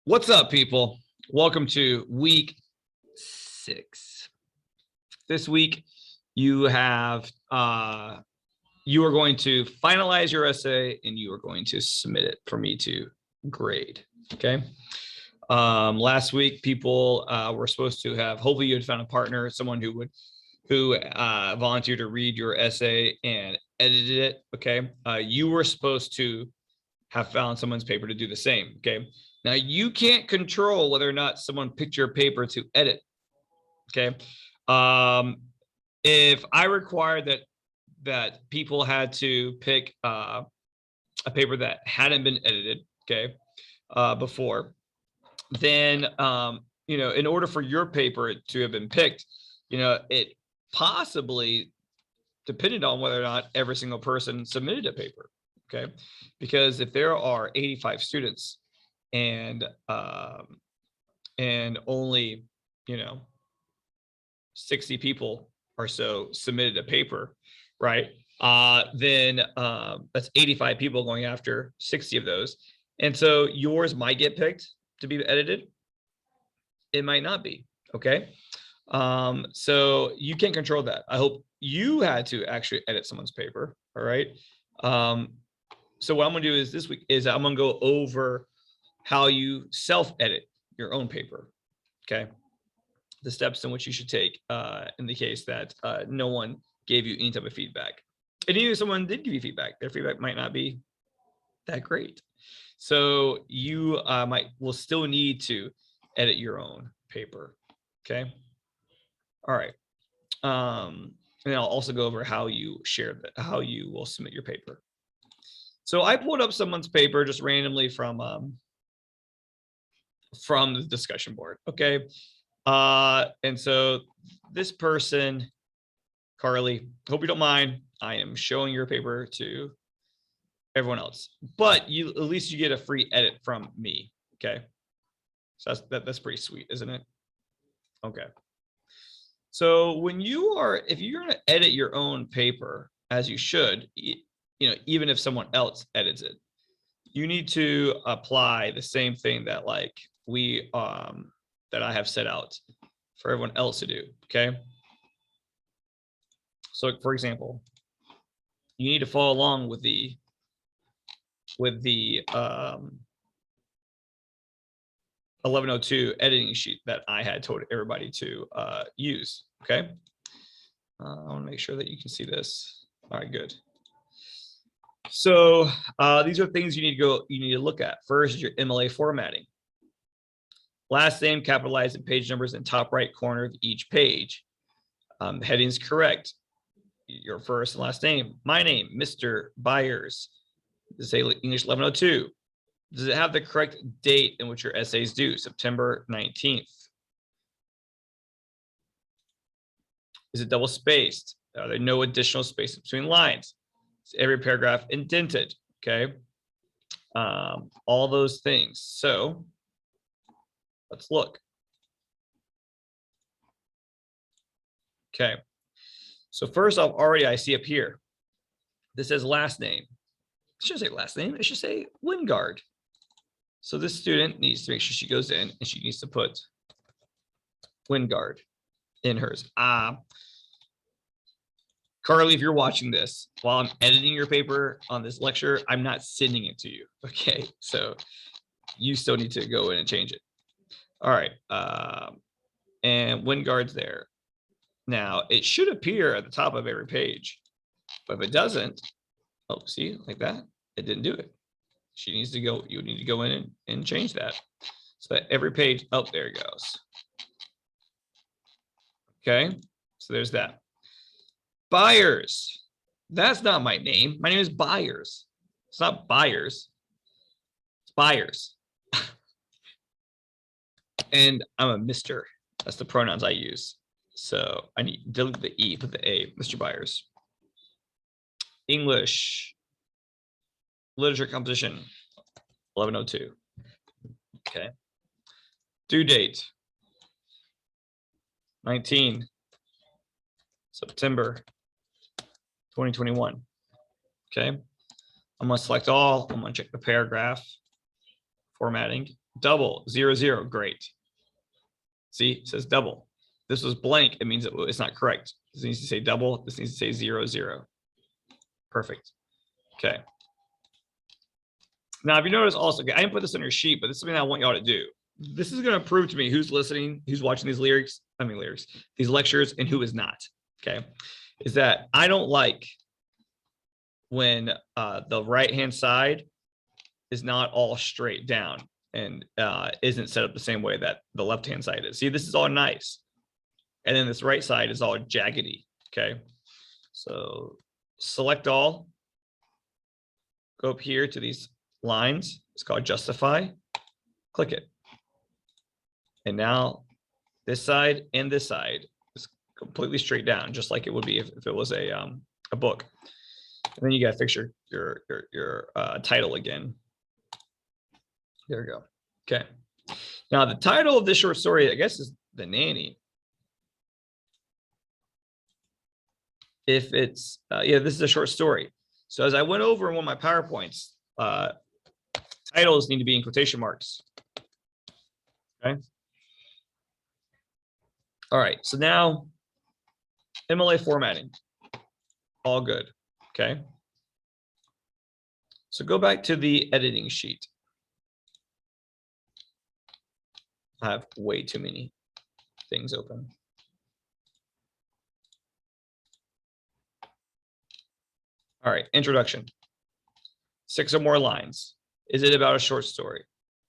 What's up, people? Welcome to week 6. This week, you have you are going to finalize your essay and you are going to submit it for me to grade. Okay. Last week, people were supposed to have. Hopefully, you had found a partner, someone who volunteered to read your essay and edited it. Okay. You were supposed to have found someone's paper to do the same. Okay. Now you can't control whether or not someone picked your paper to edit. Okay. If I required that people had to pick a paper that hadn't been edited, okay, before, then in order for your paper to have been picked, it possibly depended on whether or not every single person submitted a paper. Okay, because if there are 85 students and only 60 people or so submitted a paper, right? Then that's 85 people going after 60 of those, and so yours might get picked to be edited. It might not be. Okay, so you can't control that. I hope you had to actually edit someone's paper. All right. So what I'm gonna do is this week is I'm gonna go over how you self-edit your own paper. Okay, the steps in which you should take in the case that no one gave you any type of feedback, and even if someone did give you feedback, their feedback might not be that great. So you will still need to edit your own paper. Okay. All right. And I'll also go over how you how you will submit your paper. So I pulled up someone's paper just randomly from the discussion board. Okay. And so this person, Carly, hope you don't mind. I am showing your paper to everyone else, but at least you get a free edit from me. Okay. So that's pretty sweet, isn't it? Okay. So if you're going to edit your own paper, as you should, even if someone else edits it, you need to apply the same thing that that I have set out for everyone else to do. Okay. So for example, you need to follow along with the 1102 editing sheet that I had told everybody to use. Okay. I want to make sure that you can see this. All right, good. So these are things you need to look at. First is your MLA formatting. Last name capitalized in page numbers in top right corner of each page. Headings correct. Your first and last name. My name, Mr. Byers. Does it say English 1102? Does it have the correct date in which your essay is due? September 19th. Is it double spaced? Are there no additional spaces between lines? Is every paragraph indented? Okay. All those things. So let's look. Okay. So first off, already I see up here, this says last name. It shouldn't say last name. It should say Wingard. So this student needs to make sure she goes in and she needs to put Wingard in hers. Carly, if you're watching this while I'm editing your paper on this lecture, I'm not sending it to you. Okay, so you still need to go in and change it. All right, and Wingard's there. Now it should appear at the top of every page, but if it doesn't, oh, see, like that, it didn't do it. She needs to go. You need to go in and change that so that every page. Oh, there it goes. Okay, so there's that. Byers. That's not my name. My name is Byers. It's not Byers. It's Byers. And I'm a Mr. That's the pronouns I use. So I need to delete the E, put the A, Mr. Byers. English. Literature composition, 1102. Okay. Due date, 19 September 2021. Okay. I'm going to select all. I'm going to check the paragraph formatting. double, 0, 0. Great. See, it says double. This was blank. It means it's not correct. This needs to say double. This needs to say 0, 0. Perfect. Okay. Now, if you notice also, okay, I didn't put this on your sheet, but this is something I want y'all to do. This is going to prove to me who's listening, who's watching these these lectures, and who is not. Okay. Is that I don't like when the right-hand side is not all straight down and isn't set up the same way that the left-hand side is. See, this is all nice. And then this right side is all jaggedy. Okay. So select all, go up here to these lines. It's called justify. Click it. And now this side and this side is completely straight down, just like it would be if it was a book. And then you got to fix your title again. There we go. Okay. Now the title of this short story, I guess, is The Nanny. If it's, yeah, this is a short story. So as I went over in one of my PowerPoints, titles need to be in quotation marks. Okay. All right. So now MLA formatting, all good. Okay. So go back to the editing sheet. I have way too many things open. All right, introduction. 6 or more lines. Is it about a short story?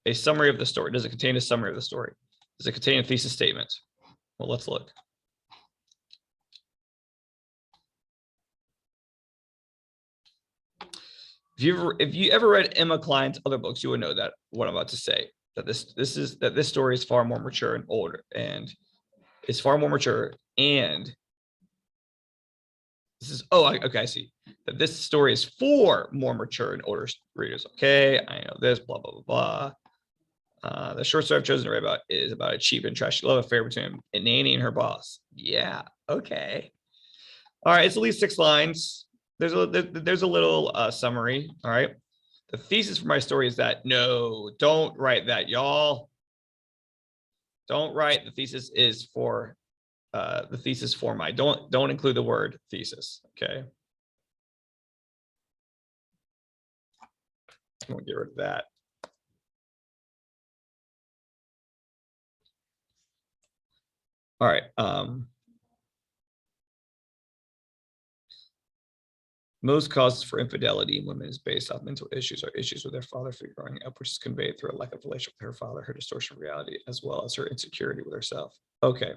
A summary of the story. Does it contain a summary of the story? Does it contain a thesis statement? Well, let's look. If you ever read Emma Klein's other books, you would know that what I'm about to say. That this story is far more mature and older, and it's far more mature. And this is okay. I see that this story is for more mature and older readers. Okay, I know this. Blah blah blah blah. The short story I've chosen to write about is about a cheap and trashy love affair between a nanny and her boss. Yeah. Okay. All right. It's at least 6 lines. There's a little summary. All right. The thesis for my story is that no, don't write that, y'all. Don't write the thesis is for the thesis form. Don't include the word thesis. Okay. I'm gonna get rid of that. All right. Most causes for infidelity in women is based off mental issues or issues with their father figure growing up, which is conveyed through a lack of relationship with her father, her distortion of reality, as well as her insecurity with herself. Okay.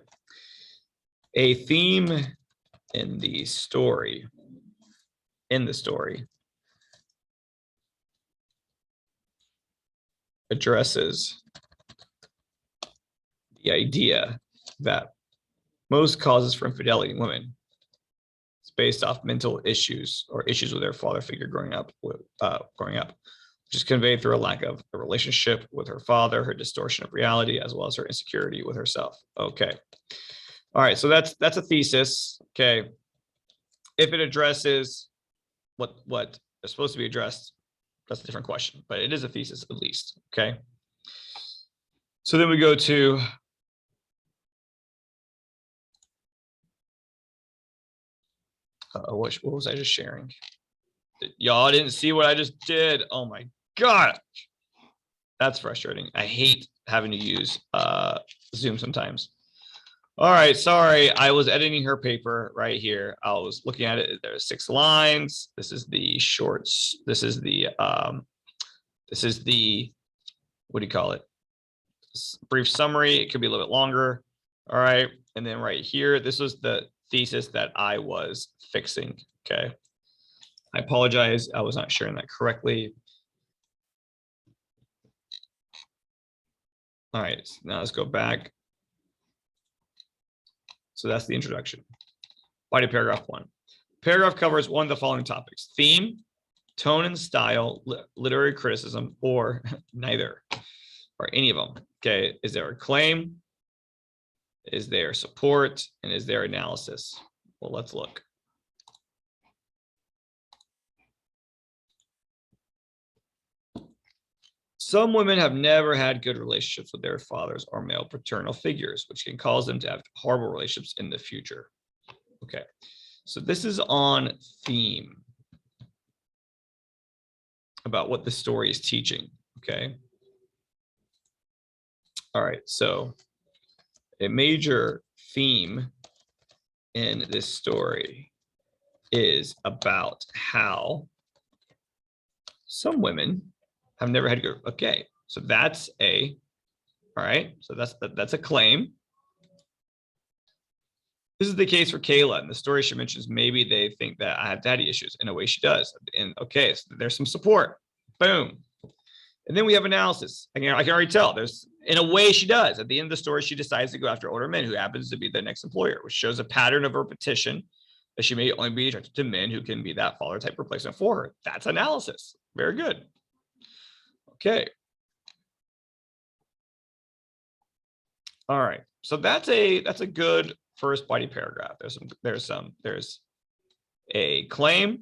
A theme in the story, addresses the idea that most causes for infidelity in women is based off mental issues or issues with their father figure growing up, which is conveyed through a lack of a relationship with her father, her distortion of reality, as well as her insecurity with herself. Okay. All right. So that's a thesis. Okay. If it addresses what is supposed to be addressed, that's a different question, but it is a thesis at least. Okay. So then we go to what was I just sharing? Y'all didn't see what I just did. Oh my God. That's frustrating. I hate having to use Zoom sometimes. All right, sorry. I was editing her paper right here. I was looking at it. There's 6 lines. This is the shorts. This is the what do you call it? Brief summary. It could be a little bit longer. All right. And then right here, this was the thesis that I was fixing. Okay. I apologize. I was not sharing that correctly. All right. Now let's go back. So that's the introduction. Body paragraph 1. Paragraph covers one of the following topics: theme, tone and style, literary criticism, or neither, or any of them. Okay. Is there a claim? Is there support? And is there analysis? Well, let's look. Some women have never had good relationships with their fathers or male paternal figures, which can cause them to have horrible relationships in the future. Okay, so this is on theme about what the story is teaching. Okay. All right, so a major theme in this story is about how some women have never had good. Okay, so that's a, all right, so that's a claim. This is the case for Kayla. In the story, she mentions maybe they think that I have daddy issues. In a way, she does. And okay, so there's some support. Boom. And then we have analysis. I can already tell. There's, in a way, she does. At the end of the story, she decides to go after older men who happens to be their next employer, which shows a pattern of repetition that she may only be attracted to men who can be that father type replacement for her. That's analysis. Very good. Okay. All right. So that's a good first body paragraph. There's a claim.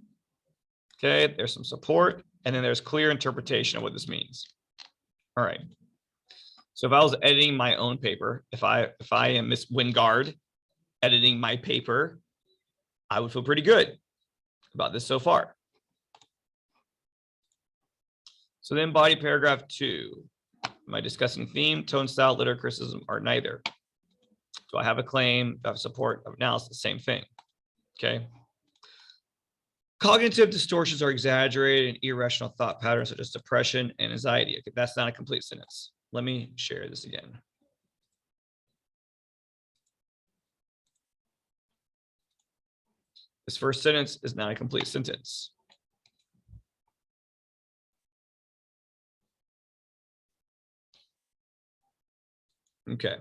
Okay. There's some support, and then there's clear interpretation of what this means. All right. So if I was editing my own paper, if I am Miss Wingard editing my paper, I would feel pretty good about this so far. So then body paragraph 2. Am I discussing theme, tone, style, literary criticism, or neither? Do I have a claim, do I have support, of analysis? Same thing. Okay. Cognitive distortions are exaggerated and irrational thought patterns such as depression and anxiety. Okay, that's not a complete sentence. Let me share this again. This first sentence is not a complete sentence. Okay.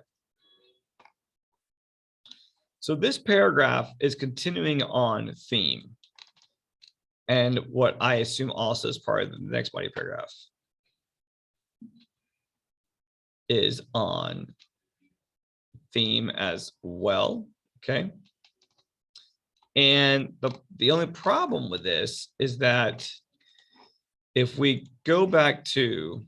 So this paragraph is continuing on theme. And what I assume also is part of the next body paragraph is on theme as well. Okay. And the only problem with this is that if we go back to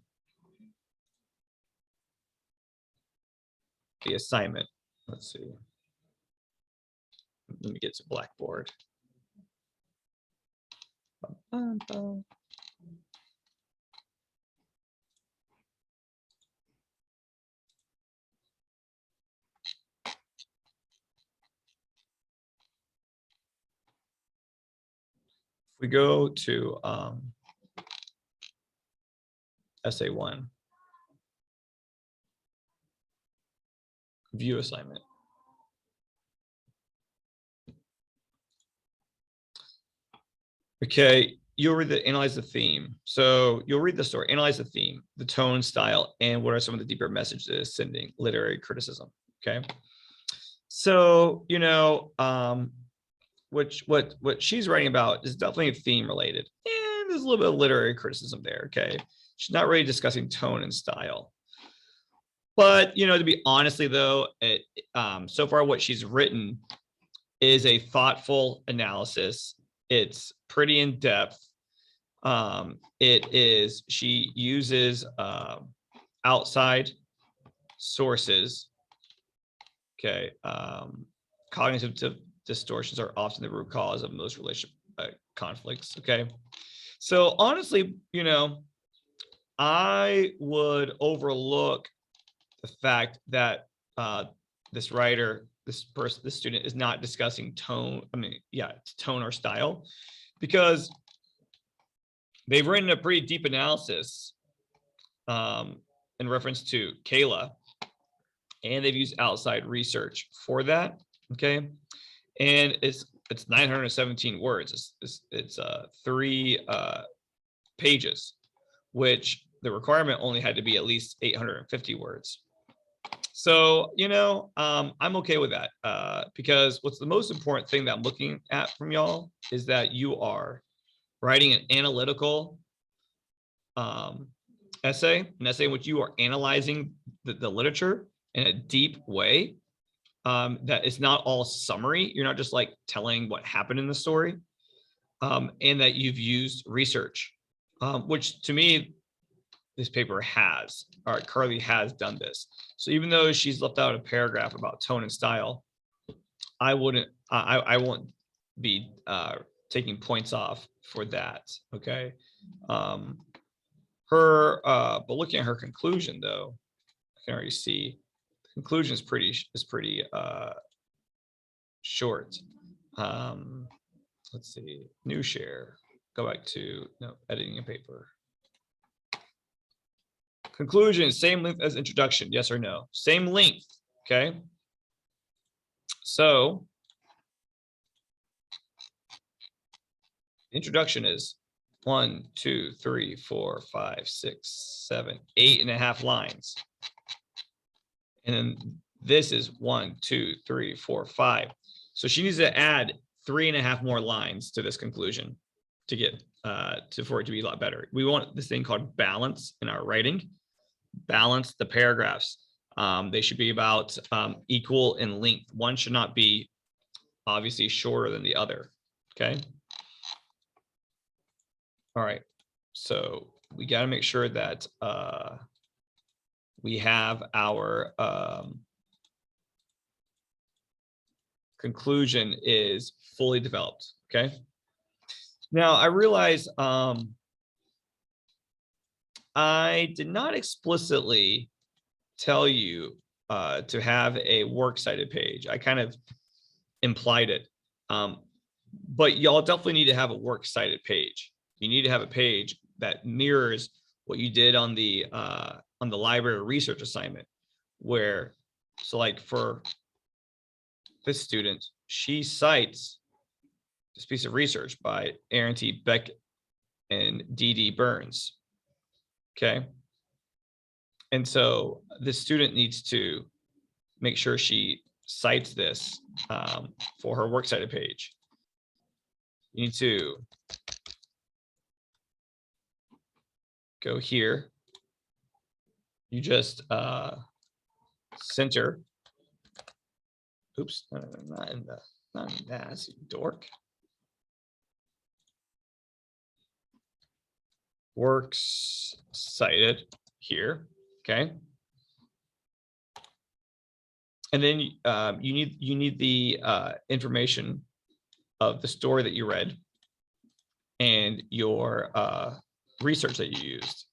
the assignment, let's see. Let me get to Blackboard. We go to essay 1, view assignment. Okay, you'll read analyze the theme. So you'll read the story, analyze the theme, the tone, style, and what are some of the deeper messages it's sending, literary criticism. Okay. So, you know, what she's writing about is definitely theme related, and there's a little bit of literary criticism there. Okay. She's not really discussing tone and style. But, you know, to be honestly, though, so far what she's written is a thoughtful analysis. It's pretty in depth. She uses outside sources. Okay. Cognitive distortions are often the root cause of most relationship conflicts. Okay. So honestly, you know, I would overlook the fact that this writer, this student is not discussing tone. I mean, yeah, it's tone or style, because they've written a pretty deep analysis in reference to Kayla, and they've used outside research for that. Okay, and it's 917 words. It's 3 pages, which the requirement only had to be at least 850 words. So, you know, I'm okay with that because what's the most important thing that I'm looking at from y'all is that you are writing an analytical essay, an essay in which you are analyzing the literature in a deep way, that is not all summary. You're not just like telling what happened in the story, and that you've used research, which to me this paper has, all right, Carly has done this. So even though she's left out a paragraph about tone and style, I won't be taking points off for that. Okay. But looking at her conclusion though, I can already see the conclusion is pretty short. Let's see, new share, go back to no editing a paper. Conclusion, same length as introduction, yes or no? Same length, okay? So introduction is 1, 2, 3, 4, 5, 6, 7, 8.5 lines. And then this is 1, 2, 3, 4, 5. So she needs to add 3.5 more lines to this conclusion to get for it to be a lot better. We want this thing called balance in our writing. Balance the paragraphs. They should be about equal in length. One should not be obviously shorter than the other. Okay. All right. So we got to make sure that we have our conclusion is fully developed. Okay. Now I realize I did not explicitly tell you to have a works cited page. I kind of implied it, but y'all definitely need to have a works cited page. You need to have a page that mirrors what you did on the library research assignment, where, so like for this student, she cites this piece of research by Aaron T. Beck and D.D. Burns. Okay. And so the student needs to make sure she cites this for her works cited page. You need to go here. You just center. Oops, no, not in that, you dork. Works cited here, okay. And then you need the information of the story that you read and your research that you used.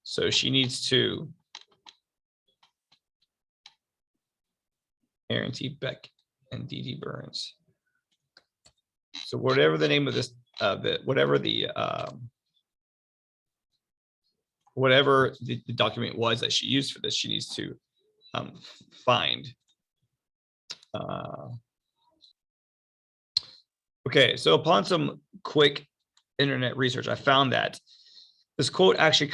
So she needs to Aaron T. Beck and D.D. Burns. So whatever the name of this, whatever the document was that she used for this, she needs to find. Okay, so upon some quick internet research, I found that this quote actually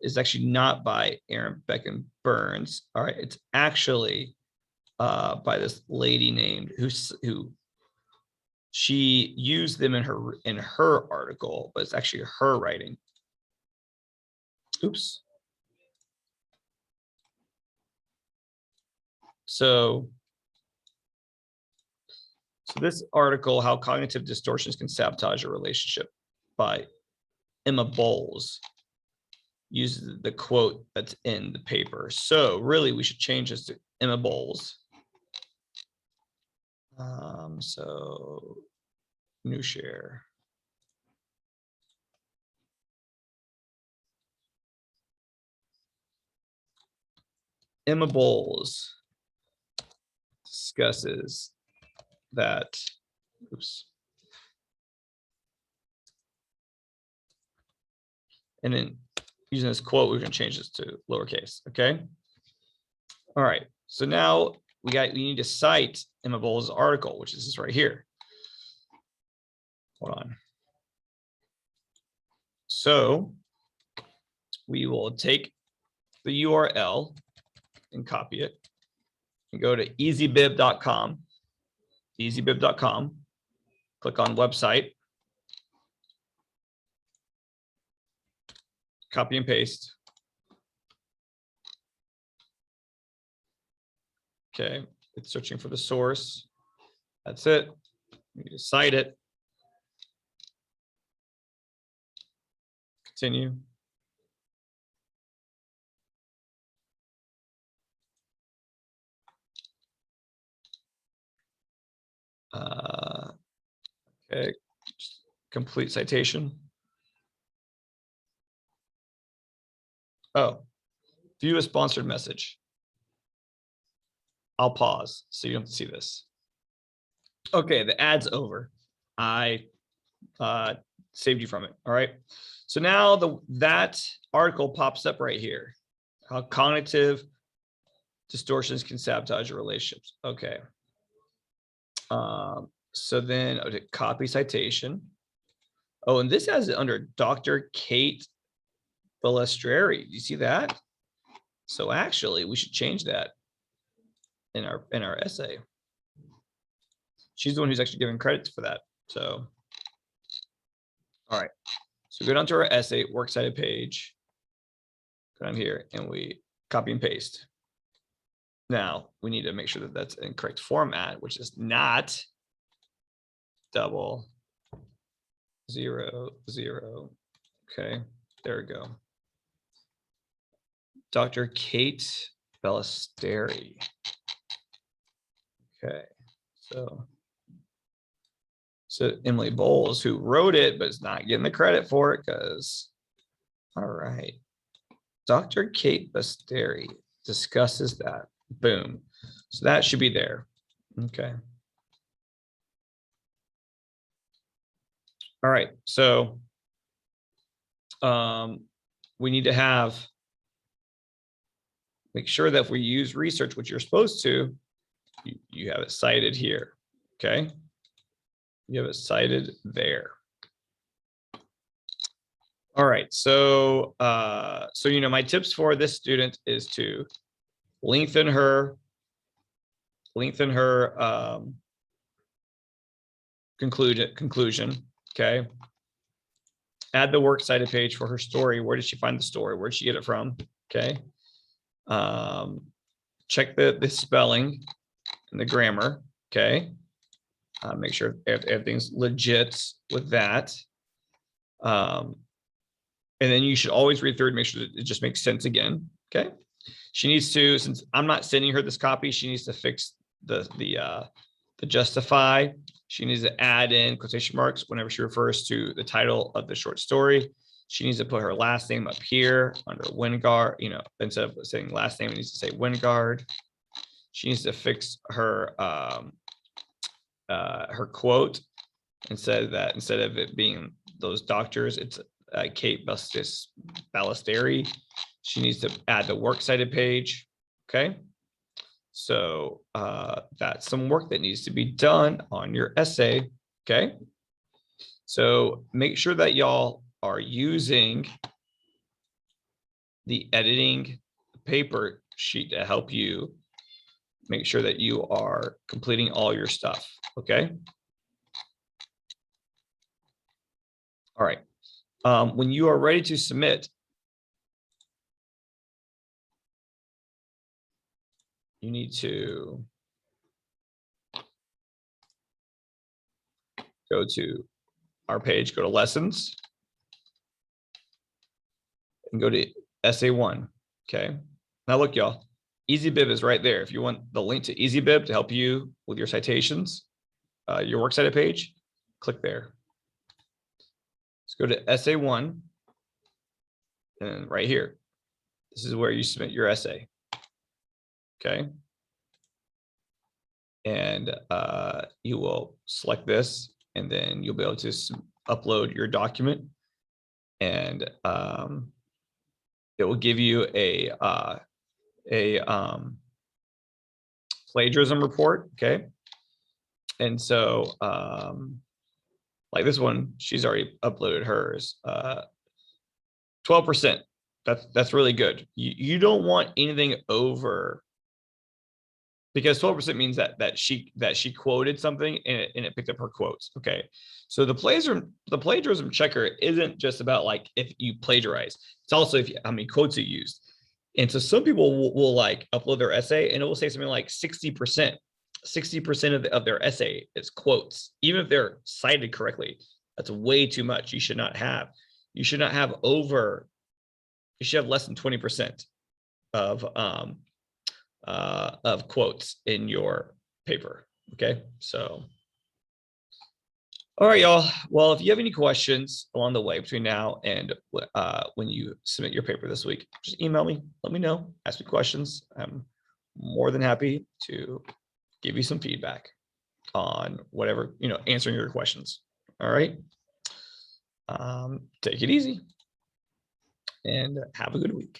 is actually not by Aaron Beck and Burns. All right, it's actually by this lady named who she used them in her article, but it's actually her writing. Oops. So this article, How Cognitive Distortions Can Sabotage a Relationship, by Emma Bowles, uses the quote that's in the paper. So really we should change this to Emma Bowles. So new share. Emma Bowles discusses that, oops. And then using this quote, we're going to change this to lowercase, okay? All right, so now we need to cite Emma Bowles' article, which is this right here. Hold on. So we will take the URL and copy it and go to ezbib.com, ezbib.com, click on website, copy and paste. Okay, it's searching for the source. That's it. You just cite it. Continue. Okay, complete citation. Oh, view a sponsored message. I'll pause so you don't see this. Okay, the ad's over. I saved you from it. All right. So now that article pops up right here. How cognitive distortions can sabotage your relationships. Okay. So then copy citation. Oh, and this has it under Dr. Kate Balestrieri. Do you see that? So actually, we should change that in our essay. She's the one who's actually giving credit for that. So, all right. So go down to our essay, works cited page. Go down here and we copy and paste. Now we need to make sure that that's in correct format, which is not 0000. Okay, there we go. Dr. Kate Balestrieri. Okay, so Emily Bowles, who wrote it, but is not getting the credit for it because, all right. Dr. Kate Balestrieri discusses that. Boom. So that should be there. Okay. All right. So we need to make sure that if we use research, which you're supposed to, you have it cited here. Okay. You have it cited there. All right. So, my tips for this student is to lengthen her conclusion. Okay. Add the works cited page for her story. Where did she find the story? Where did she get it from? Okay. Check the spelling and the grammar. Okay. Make sure everything's legit with that. And then you should always read through and make sure that it just makes sense again. Okay. She needs to, since I'm not sending her this copy, she needs to fix the justify. She needs to add in quotation marks whenever she refers to the title of the short story. She needs to put her last name up here under Wingard, instead of saying last name, it needs to say Wingard. She needs to fix her quote instead of it being those doctors, it's Kate Balestrieri. She needs to add the works cited page. Okay. So that's some work that needs to be done on your essay. Okay. So make sure that y'all are using the editing paper sheet to help you make sure that you are completing all your stuff. Okay. All right. When you are ready to submit, you need to go to our page, go to lessons, and go to essay 1. Okay. Now look, y'all, EasyBib is right there. If you want the link to EasyBib to help you with your citations, your works cited page, click there. Let's go to essay 1. And right here, this is where you submit your essay. Okay. And you will select this, and then you'll be able to upload your document, and it will give you a plagiarism report. Okay. And so like this one, she's already uploaded hers. 12%. That's really good. You don't want anything over, because 12% means that she quoted something and it picked up her quotes. Okay. So the plagiarism checker isn't just about like if you plagiarize, it's also how many quotes you used. And so some people will like upload their essay and it will say something like 60%. 60% of their essay is quotes, even if they're cited correctly. That's way too much. You should not have you should have less than 20% of quotes in your paper. Okay. So, All right, y'all. Well, if you have any questions along the way between now and when you submit your paper this week, just email me, let me know, ask me questions. I'm more than happy to give you some feedback on whatever, answering your questions. All right. Take it easy and have a good week.